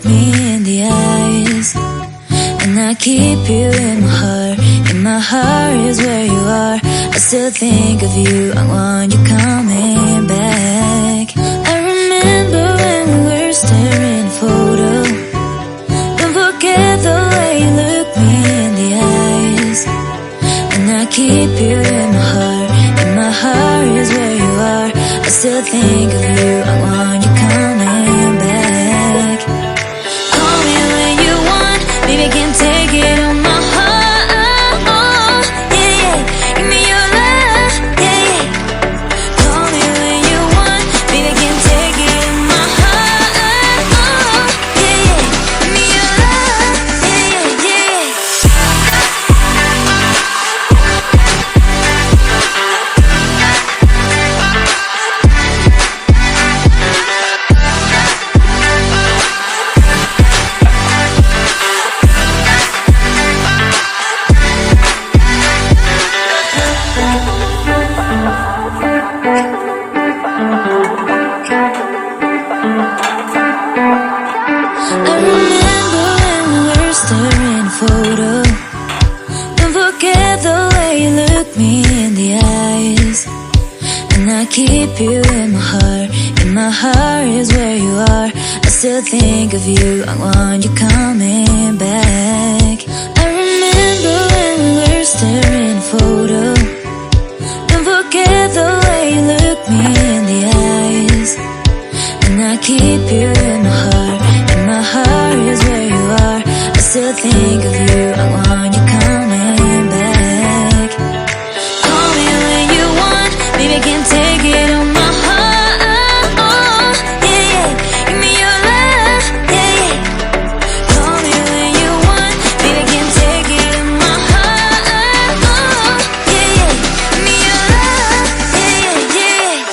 me in the eyes, and I keep you in my heart. In my heart is where you are. I still think of you, I want you coming back. I remember when we were staring at a photo. Don't forget the way you look me in the eyes, and I keep you in my heart. In my heart is where you are. I still think of you, I want you coming back. Call me when you want, baby, I can take it on my heart. Yeah, yeah, give me your love, yeah, yeah. Call me when you want, baby, I can take it on my heart. Yeah, yeah, give me your love, yeah, yeah, yeah. I remember when we were staring at a photo. Don't forget the way you look me in the eyes, and I keep you in my heart. In my heart is where you are. I still think of you, I want you coming back. I remember when we were staring at a photo. Don't forget the way you look me in the eyes, and I keep you in my heart. In my heart is where you are. I still think of you, I want you coming back. Call me when you want, baby, I can take it on my heart. Yeah, yeah, give me your love, yeah, yeah. Call me when you want, baby, I can take it on my heart. Yeah, yeah, give me your love, yeah, yeah, yeah.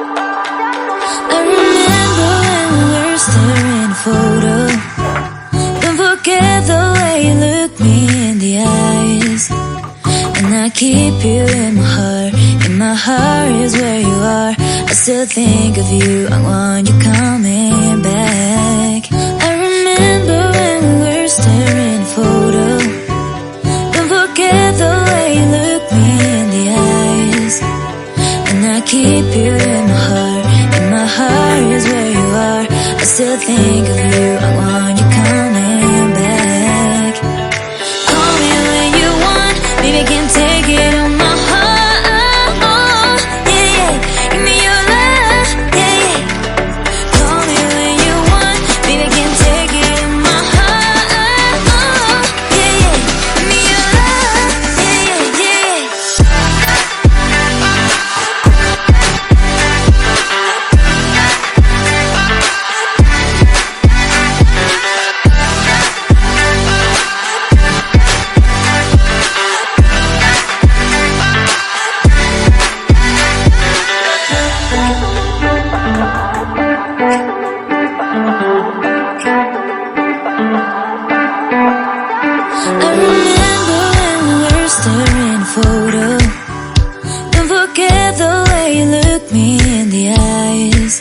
I remember when we were staring at a photo. Don't forget the way you look me in the eyes, and I keep you in my heart. In my heart is where you are. I still think of you, I want you coming back. I remember when we were staring at a photo. Don't forget the way you look me in the eyes, and I keep you in my heart. In my heart is where you are. I still think of you, I want you coming back. Call me when you want, baby, I can take it on my heart. Yeah, yeah, give me your love, yeah, yeah. Call me when you want, baby, I can take it on my heart. Yeah, yeah, give me your love, yeah, yeah, yeah. I remember when we were staring at a photo. Don't forget the way you look me in the eyes,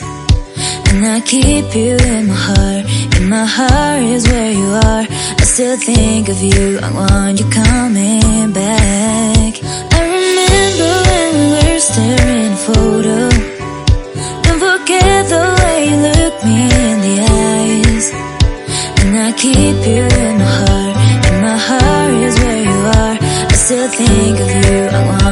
and I keep you in my heart. In my heart is where you are. I still think of you, I want you coming back. I remember when we were staring at a photo. Don't forget the way you look me in the eyes, and I keep you in my heart. In my heart is where you are. I still think of you, I want